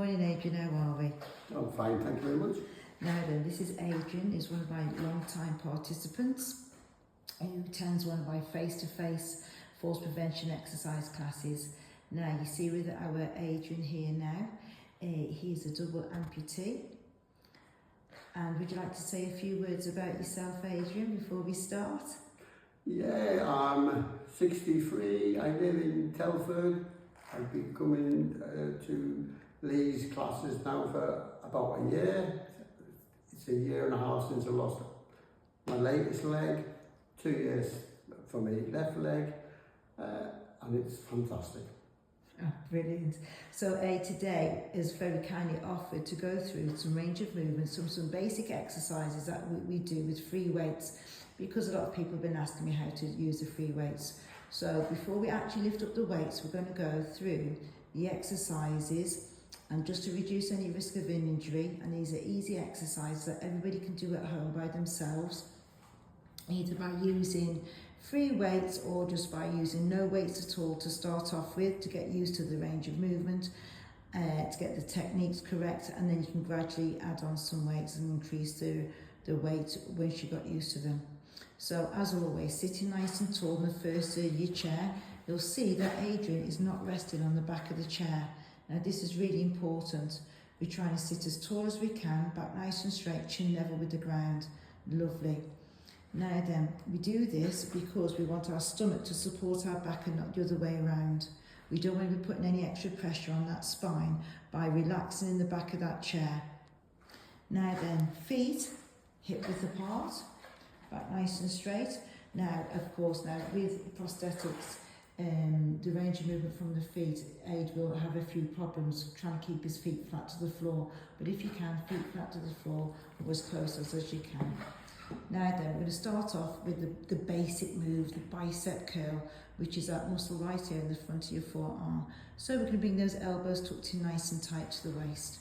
morning, Adrian. How are we? I'm fine, thank you very much. Now then, this is Adrian, is one of my long-time participants who attends one of my face-to-face falls prevention exercise classes. Now, you see with our Adrian here now, he is a double amputee. And would you like to say a few words about yourself, Adrian, before we start? Yeah, I'm 63, I live in Telford. I've been coming to Lee's classes now for about a year. It's a year and a half since I lost my latest leg, 2 years for my left leg, and it's fantastic. Oh, brilliant. So Aide today is very kindly offered to go through some range of movements, some basic exercises that we do with free weights, because a lot of people have been asking me how to use the free weights. So before we actually lift up the weights, we're going to go through the exercises, and just to reduce any risk of injury, and these are easy exercises that everybody can do at home by themselves, either by using free weights or just by using no weights at all to start off with, to get used to the range of movement, to get the techniques correct, and then you can gradually add on some weights and increase the weight once you got used to them. So as always, sitting nice and tall in the first of your chair, you'll see that Adrian is not resting on the back of the chair. Now this is really important. We're trying to sit as tall as we can, back nice and straight, chin level with the ground. Lovely. Now then, we do this because we want our stomach to support our back and not the other way around. We don't want to be putting any extra pressure on that spine by relaxing in the back of that chair. Now then, feet hip width apart, back nice and straight. Now, of course, now with prosthetics, the range of movement from the feet, Aide will have a few problems trying to keep his feet flat to the floor. But if you can, feet flat to the floor or as close as you can. Now then, we're going to start off with the basic move, the bicep curl, which is that muscle right here in the front of your forearm. So we're going to bring those elbows tucked in nice and tight to the waist.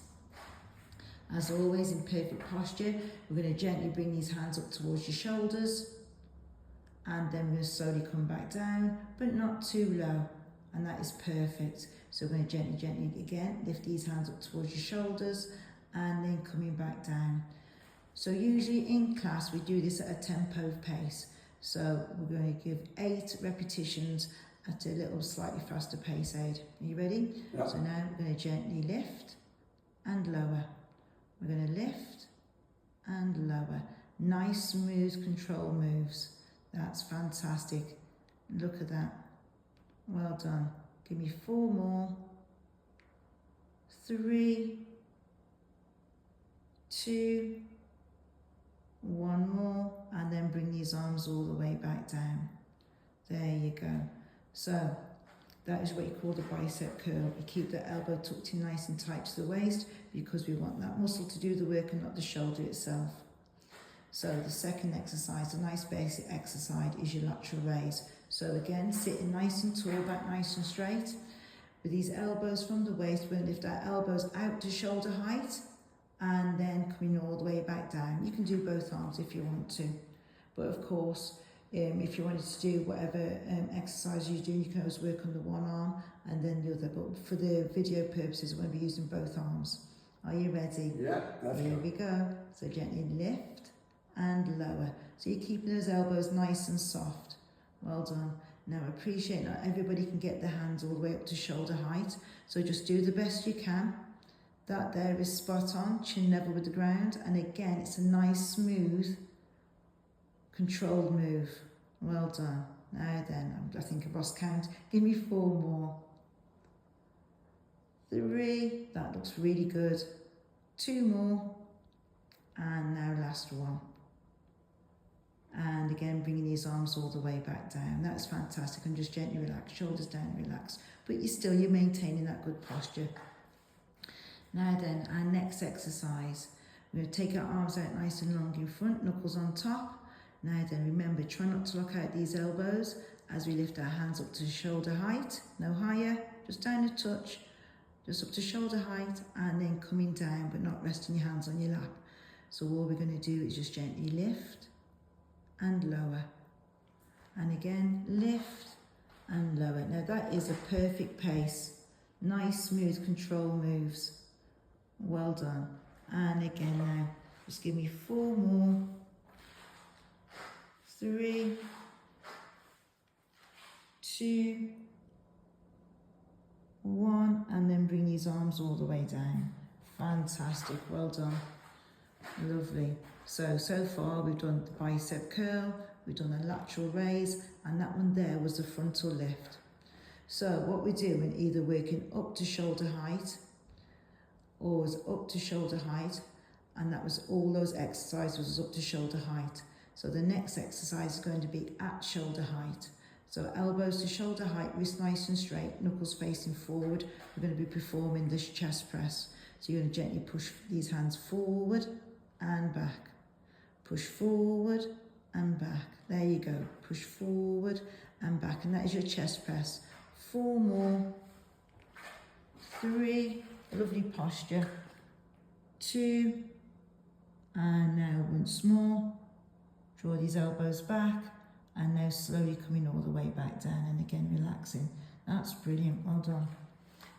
As always, in perfect posture, we're going to gently bring these hands up towards your shoulders, and then we're going to slowly come back down, but not too low, and that is perfect. So we're going to gently again lift these hands up towards your shoulders, and then coming back down. So usually in class we do this at a tempo pace. So we're going to give 8 repetitions at a little slightly faster pace, Aide. Are you ready? Yeah. So now we're going to gently lift and lower. We're going to lift and lower. Nice, smooth control moves. That's fantastic. Look at that. Well done. Give me 4 more. 3, 2, 1 more, and then bring these arms all the way back down. There you go. So that is what you call the bicep curl. You keep the elbow tucked in nice and tight to the waist because we want that muscle to do the work and not the shoulder itself. So the second exercise, a nice basic exercise, is your lateral raise. So again, sitting nice and tall, back nice and straight. With these elbows from the waist, we're going to lift our elbows out to shoulder height, and then coming all the way back down. You can do both arms if you want to. But of course, if you wanted to do whatever exercise you do, you can always work on the one arm and then the other. But for the video purposes, we're going to be using both arms. Are you ready? Yeah, let's go. Here we go. So gently lift and lower. So you're keeping those elbows nice and soft. Well done. Now appreciate not everybody can get their hands all the way up to shoulder height. So just do the best you can. That there is spot on, chin level with the ground, and again it's a nice, smooth, controlled move. Well done. Now then, I think I've lost count. Give me 4 more. 3, that looks really good. 2 more, and now last one. And again, bringing these arms all the way back down. That's fantastic, and just gently relax, shoulders down, relax. But you're maintaining that good posture. Now then, our next exercise, we're going to take our arms out nice and long in front, knuckles on top. Now then, remember, try not to lock out these elbows as we lift our hands up to shoulder height, no higher, just down a touch, just up to shoulder height, and then coming down, but not resting your hands on your lap. So all we're going to do is just gently lift and lower. And again, lift and lower. Now that is a perfect pace. Nice, smooth control moves. Well done. And again now, just give me 4 more. 3, 2, 1, and then bring these arms all the way down. Fantastic, well done. Lovely. So far we've done the bicep curl, we've done a lateral raise, and that one there was the frontal lift. So what we're doing, either working up to shoulder height, or was up to shoulder height, and that was all those exercises was up to shoulder height. So the next exercise is going to be at shoulder height. So elbows to shoulder height, wrist nice and straight, knuckles facing forward. We're going to be performing this chest press. So you're going to gently push these hands forward and back. Push forward and back. There you go. Push forward and back. And that is your chest press. 4 more. 3. Lovely posture. 2. And now once more. Draw these elbows back. And now slowly coming all the way back down. And again, relaxing. That's brilliant. Well done.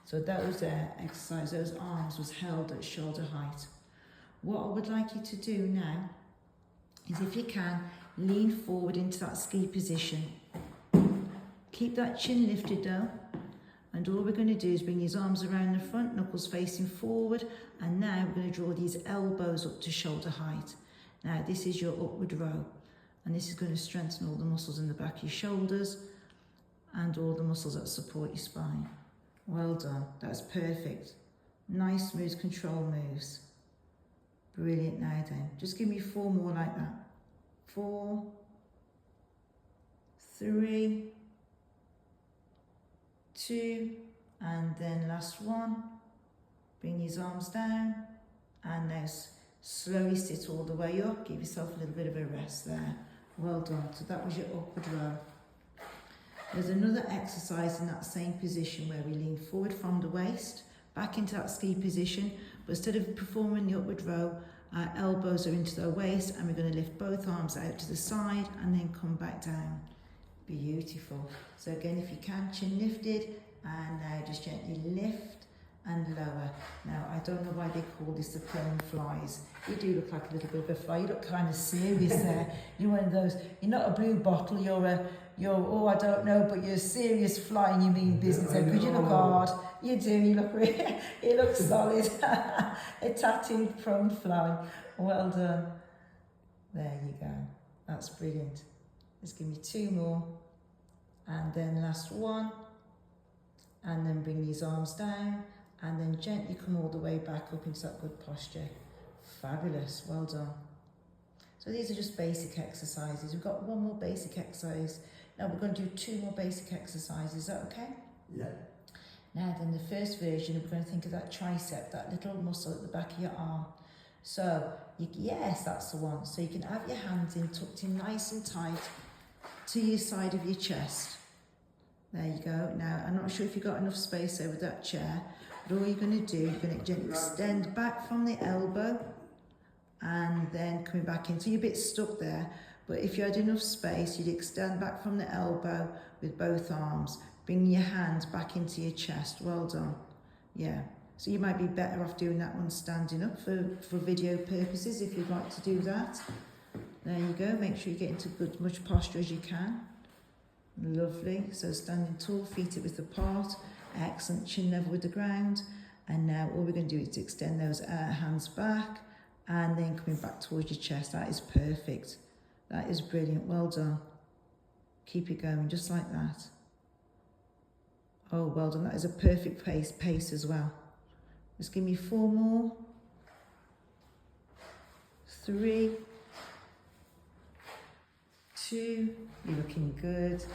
So that was exercise. Those arms was held at shoulder height. What I would like you to do now is, if you can, lean forward into that ski position. Keep that chin lifted though. And all we're going to do is bring these arms around the front, knuckles facing forward. And now we're going to draw these elbows up to shoulder height. Now this is your upward row. And this is going to strengthen all the muscles in the back of your shoulders and all the muscles that support your spine. Well done. That's perfect. Nice, smooth control moves. Brilliant. Now then, just give me 4 more like that. 4, 3, 2, and then last one. Bring these arms down, and now slowly sit all the way up. Give yourself a little bit of a rest there. Well done. So that was your upward row. There's another exercise in that same position where we lean forward from the waist, back into that ski position, but instead of performing the upward row, our elbows are into the waist, and we're going to lift both arms out to the side and then come back down. Beautiful. So again, if you can, chin lifted, and now just gently lift and lower. Now, I don't know why they call this the prone flies. You do look like a little bit of a fly. You look kind of serious there. You're one of those, you're not a blue bottle, you're oh, I don't know, but you're a serious fly and you mean business, because you look hard. You do, you look really, you look solid. A tattooed prone fly. Well done. There you go. That's brilliant. Just give me 2 more. And then last one. And then bring these arms down. And then gently come all the way back up into that good posture. Fabulous, well done. So these are just basic exercises. We've got 1 more basic exercise. Now we're going to do 2 more basic exercises. Is that okay? Yeah. Now then, the first version, we're going to think of that tricep, that little muscle at the back of your arm. So, yes, that's the one. So you can have your hands in, tucked in nice and tight to your side of your chest. There you go. Now, I'm not sure if you've got enough space over that chair, but all you're going to do, you're going to gently extend back from the elbow and then coming back in. So you're a bit stuck there, but if you had enough space, you'd extend back from the elbow with both arms, bring your hands back into your chest. Well done. Yeah. So you might be better off doing that one standing up for video purposes if you'd like to do that. There you go. Make sure you get into good much posture as you can. Lovely. So standing tall, feet at width apart. Excellent. Chin level with the ground. And now all we're going to do is extend those hands back and then coming back towards your chest. That is perfect. That is brilliant. Well done. Keep it going just like that. Oh, well done. That is a perfect pace as well. Just give me 4 more. 3, 2, you're looking good.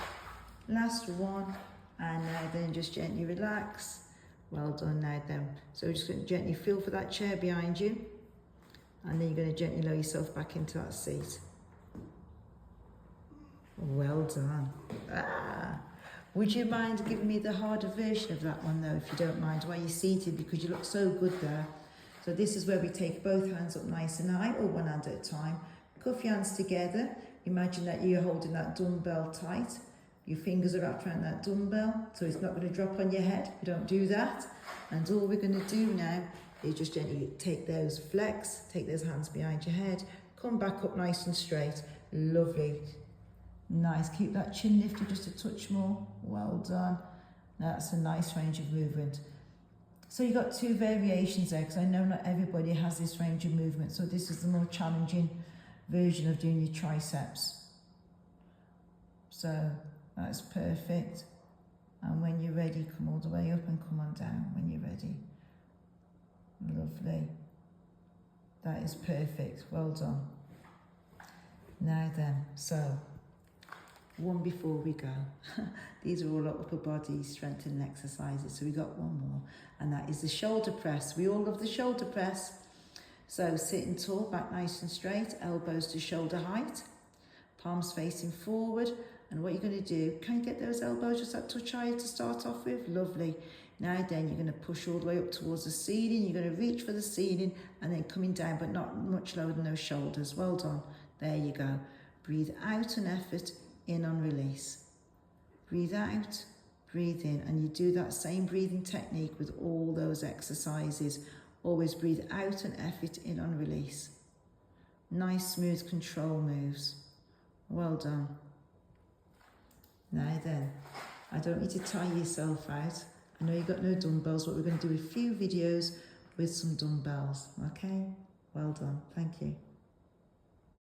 Last one, and now then just gently relax. Well done now then. So we're just going to gently feel for that chair behind you, and then you're going to gently lower yourself back into that seat. Well done. Would you mind giving me the harder version of that one though, if you don't mind, while you're seated, because you look so good there. So this is where we take both hands up nice and high, or one hand at a time. Cuff your hands together. Imagine that you're holding that dumbbell tight. Your fingers are wrapped around that dumbbell, so it's not going to drop on your head. We don't do that. And all we're going to do now You just gently take those flex, take those hands behind your head, come back up nice and straight. Lovely. Nice. Keep that chin lifted just a touch more. Well done. That's a nice range of movement. So you've got two variations there, because I know not everybody has this range of movement. So this is the more challenging version of doing your triceps. So that's perfect. And when you're ready, come all the way up and come on down when you're ready. Lovely. That is perfect. Well done. Now then, so one before we go. These are all upper body strengthening exercises. So we got one more, and that is the shoulder press. We all love the shoulder press. So sitting tall, back nice and straight, elbows to shoulder height, palms facing forward. And what you're going to do, can you get those elbows just that touch higher to start off with? Lovely. Now then, you're going to push all the way up towards the ceiling. You're going to reach for the ceiling and then coming down, but not much lower than those shoulders. Well done. There you go. Breathe out an effort, in on release. Breathe out, breathe in. And you do that same breathing technique with all those exercises. Always breathe out an effort, in on release. Nice, smooth control moves. Well done. Now then, I don't need to tire yourself out. I know you've got no dumbbells, but we're going to do a few videos with some dumbbells, okay? Well done, thank you.